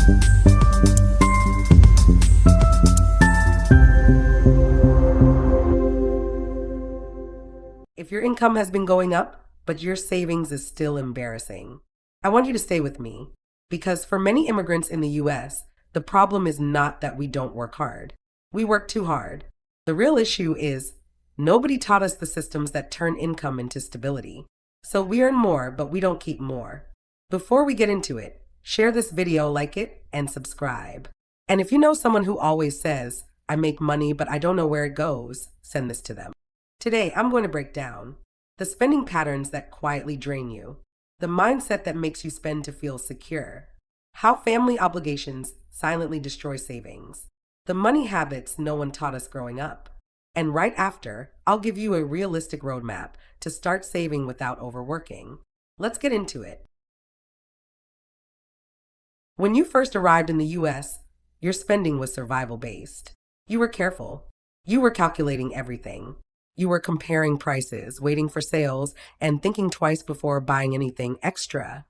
If your income has been going up, but your savings is still embarrassing, I want you to stay with me because for many immigrants in the US, the problem is not that we don't work hard. We work too hard. The real issue is nobody taught us the systems that turn income into stability. So we earn more, but we don't keep more. Before we get into it, share this video, like it, and subscribe. And if you know someone who always says, I make money, but I don't know where it goes, send this to them. Today, I'm going to break down the spending patterns that quietly drain you, the mindset that makes you spend to feel secure, how family obligations silently destroy savings, the money habits no one taught us growing up, and right after, I'll give you a realistic roadmap to start saving without overworking. Let's get into it. When you first arrived in the US, your spending was survival-based. You were careful. You were calculating everything. You were comparing prices, waiting for sales, and thinking twice before buying anything extra.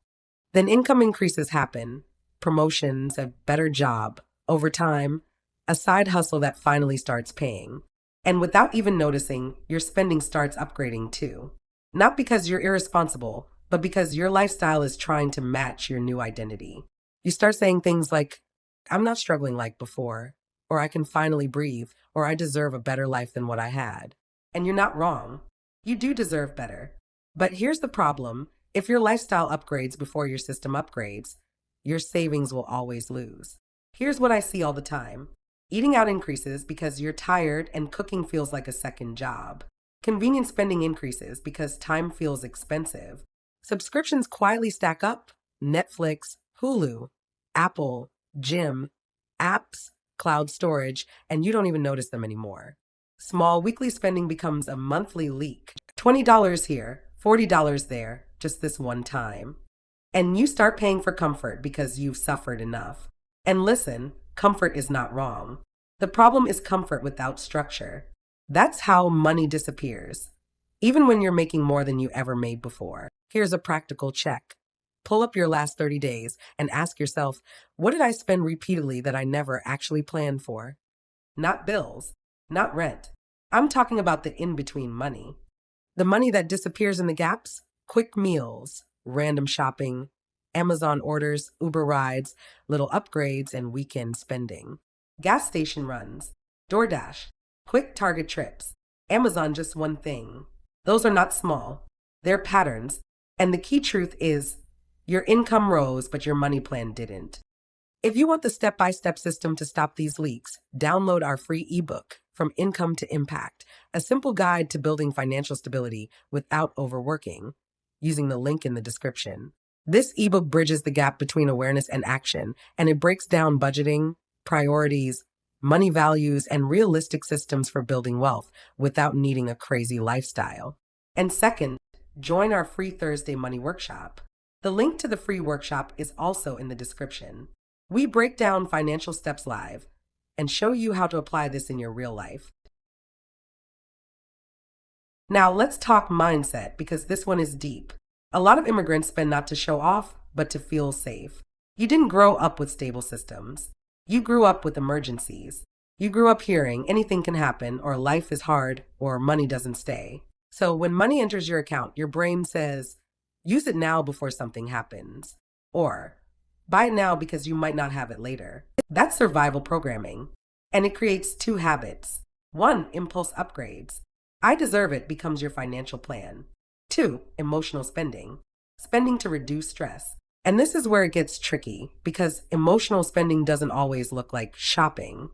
Then income increases happen, promotions, a better job, overtime, a side hustle that finally starts paying. And without even noticing, your spending starts upgrading too. Not because you're irresponsible, but because your lifestyle is trying to match your new identity. You start saying things like, I'm not struggling like before, or I can finally breathe, or I deserve a better life than what I had. And you're not wrong. You do deserve better. But here's the problem. If your lifestyle upgrades before your system upgrades, your savings will always lose. Here's what I see all the time. Eating out increases because you're tired and cooking feels like a second job. Convenience spending increases because time feels expensive. Subscriptions quietly stack up. Netflix, Hulu, Apple, gym, apps, cloud storage, and you don't even notice them anymore. Small weekly spending becomes a monthly leak. $20 here, $40 there, just this one time. And you start paying for comfort because you've suffered enough. And listen, comfort is not wrong. The problem is comfort without structure. That's how money disappears, even when you're making more than you ever made before. Here's a practical check. Pull up your last 30 days and ask yourself, what did I spend repeatedly that I never actually planned for? Not bills, not rent. I'm talking about the in-between money. The money that disappears in the gaps, quick meals, random shopping, Amazon orders, Uber rides, little upgrades, and weekend spending. Gas station runs, DoorDash, quick Target trips, Amazon just one thing. Those are not small. They're patterns. And the key truth is, your income rose, but your money plan didn't. If you want the step-by-step system to stop these leaks, download our free ebook, From Income to Impact, a simple guide to building financial stability without overworking, using the link in the description. This ebook bridges the gap between awareness and action, and it breaks down budgeting, priorities, money values, and realistic systems for building wealth without needing a crazy lifestyle. And second, join our free Thursday money workshop. The link to the free workshop is also in the description. We break down financial steps live and show you how to apply this in your real life. Now let's talk mindset because this one is deep. A lot of immigrants spend not to show off, but to feel safe. You didn't grow up with stable systems. You grew up with emergencies. You grew up hearing anything can happen, or life is hard, or money doesn't stay. So when money enters your account, your brain says, use it now before something happens. Or, buy it now because you might not have it later. That's survival programming. And it creates two habits. 1, impulse upgrades. I deserve it becomes your financial plan. 2, emotional spending. Spending to reduce stress. And this is where it gets tricky because emotional spending doesn't always look like shopping.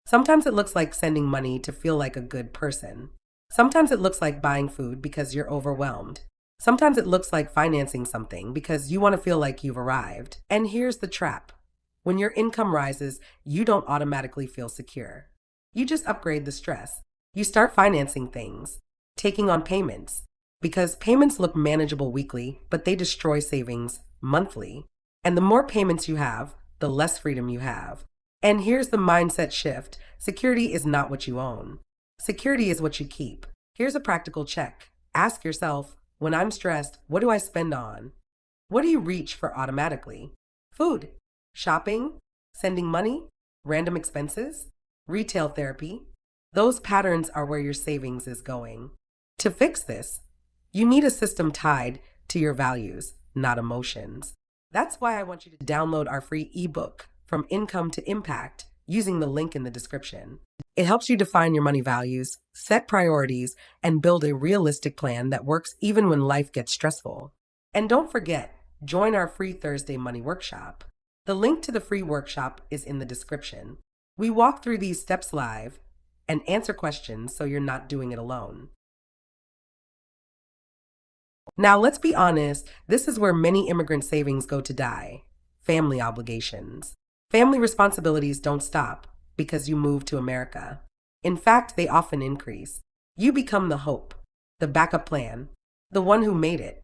Sometimes it looks like sending money to feel like a good person. Sometimes it looks like buying food because you're overwhelmed. Sometimes it looks like financing something because you want to feel like you've arrived. And here's the trap. When your income rises, you don't automatically feel secure. You just upgrade the stress. You start financing things, taking on payments, because payments look manageable weekly, but they destroy savings monthly. And the more payments you have, the less freedom you have. And here's the mindset shift. Security is not what you own. Security is what you keep. Here's a practical check. Ask yourself, when I'm stressed, what do I spend on? What do you reach for automatically? Food, shopping, Sending money, random expenses, retail therapy. Those patterns are where your savings is going. To fix this, you need a system tied to your values, not emotions. That's why I want you to download our free ebook, From Income to Impact, using the link in the description. It helps you define your money values, set priorities, and build a realistic plan that works even when life gets stressful. And don't forget, join our free Thursday Money Workshop. The link to the free workshop is in the description. We walk through these steps live and answer questions so you're not doing it alone. Now, let's be honest, this is where many immigrant savings go to die: family obligations. Family responsibilities don't stop because you move to America. In fact, they often increase. You become the hope, the backup plan, the one who made it,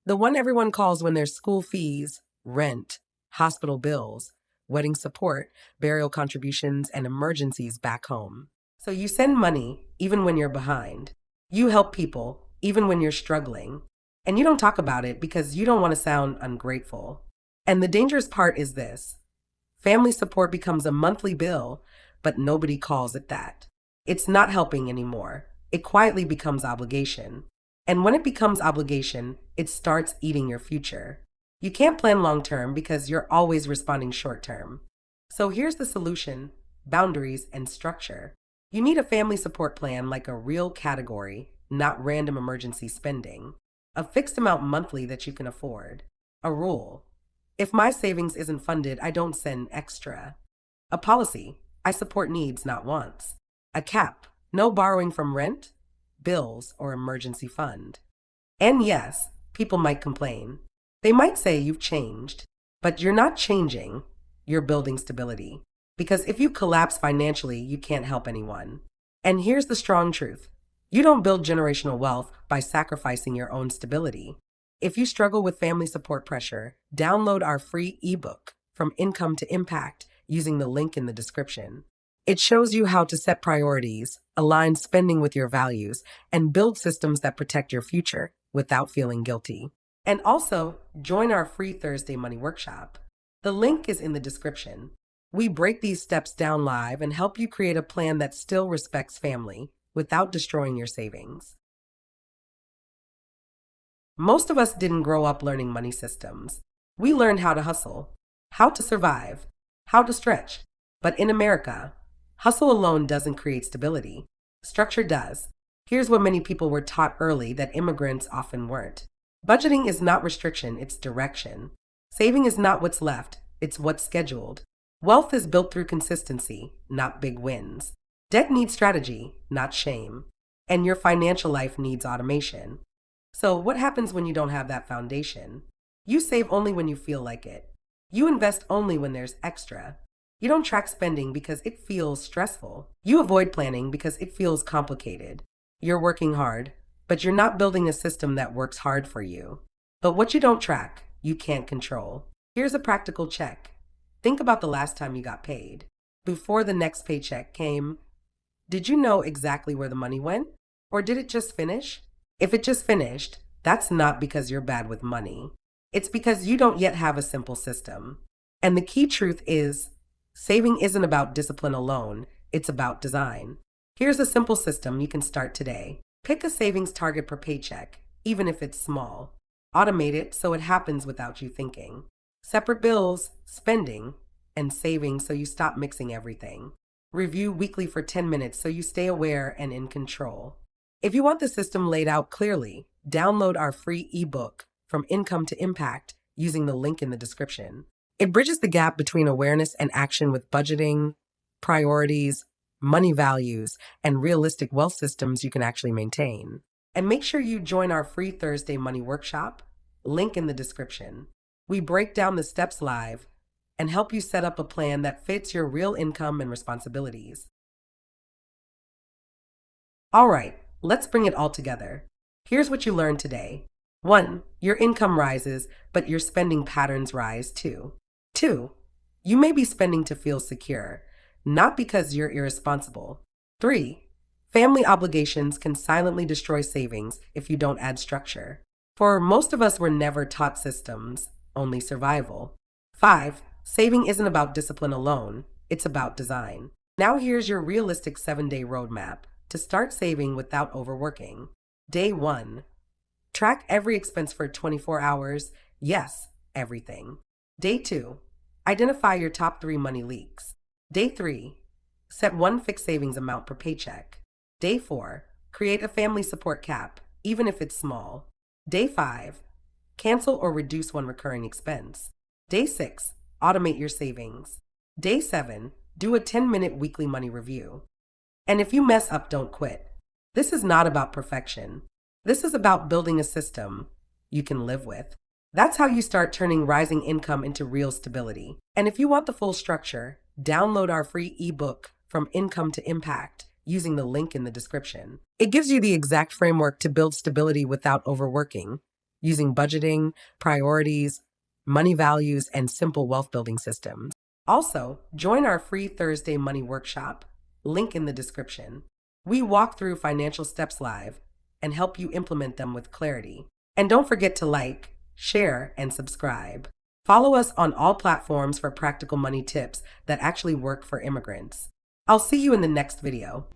the one everyone calls when there's school fees, rent, hospital bills, wedding support, burial contributions, and emergencies back home. So you send money even when you're behind. You help people even when you're struggling. And you don't talk about it because you don't want to sound ungrateful. And the dangerous part is this: family support becomes a monthly bill, but nobody calls it that. It's not helping anymore. It quietly becomes obligation. And when it becomes obligation, it starts eating your future. You can't plan long term because you're always responding short term. So here's the solution: boundaries and structure. You need a family support plan like a real category, not random emergency spending. A fixed amount monthly that you can afford. A rule: if my savings isn't funded, I don't send extra. A policy: I support needs, not wants. A cap: no borrowing from rent, bills, or emergency fund. And yes, people might complain. They might say you've changed, but you're not changing, you're building stability. Because if you collapse financially, you can't help anyone. And here's the strong truth: you don't build generational wealth by sacrificing your own stability. If you struggle with family support pressure, download our free ebook, From Income to Impact, using the link in the description. It shows you how to set priorities, align spending with your values, and build systems that protect your future without feeling guilty. And also, join our free Thursday Money Workshop. The link is in the description. We break these steps down live and help you create a plan that still respects family without destroying your savings. Most of us didn't grow up learning money systems. We learned how to hustle, how to survive, how to stretch. But in America, hustle alone doesn't create stability. Structure does. Here's what many people were taught early that immigrants often weren't. Budgeting is not restriction, it's direction. Saving is not what's left, it's what's scheduled. Wealth is built through consistency, not big wins. Debt needs strategy, not shame. And your financial life needs automation. So what happens when you don't have that foundation? You save only when you feel like it. You invest only when there's extra. You don't track spending because it feels stressful. You avoid planning because it feels complicated. You're working hard, but you're not building a system that works hard for you. But what you don't track, you can't control. Here's a practical check. Think about the last time you got paid. Before the next paycheck came, did you know exactly where the money went? Or did it just finish? If it just finished, that's not because you're bad with money. It's because you don't yet have a simple system. And the key truth is, saving isn't about discipline alone, it's about design. Here's a simple system you can start today. Pick a savings target per paycheck, even if it's small. Automate it so it happens without you thinking. Separate bills, spending, and saving so you stop mixing everything. Review weekly for 10 minutes so you stay aware and in control. If you want the system laid out clearly, download our free ebook, From Income to Impact, using the link in the description. It bridges the gap between awareness and action with budgeting, priorities, money values, and realistic wealth systems you can actually maintain. And make sure you join our free Thursday Money Workshop, link in the description. We break down the steps live and help you set up a plan that fits your real income and responsibilities. All right, let's bring it all together. Here's what you learned today. 1. Your income rises, but your spending patterns rise too. 2. You may be spending to feel secure, not because you're irresponsible. 3. Family obligations can silently destroy savings if you don't add structure. For most of us were never taught systems, only survival. 5. Saving isn't about discipline alone, it's about design. Now here's your realistic 7-day roadmap to start saving without overworking. Day 1. Track every expense for 24 hours. Yes, everything. Day 2. Identify your top 3 money leaks. Day 3. Set one fixed savings amount per paycheck. Day 4. Create a family support cap, even if it's small. Day 5. Cancel or reduce one recurring expense. Day 6. Automate your savings. Day 7. Do a 10-minute weekly money review. And if you mess up, don't quit. This is not about perfection. This is about building a system you can live with. That's how you start turning rising income into real stability. And if you want the full structure, download our free ebook, From Income to Impact, using the link in the description. It gives you the exact framework to build stability without overworking, using budgeting, priorities, money values, and simple wealth building systems. Also, join our free Thursday money workshop, link in the description. We walk through financial steps live and help you implement them with clarity. And don't forget to like, share, and subscribe. Follow us on all platforms for practical money tips that actually work for immigrants. I'll see you in the next video.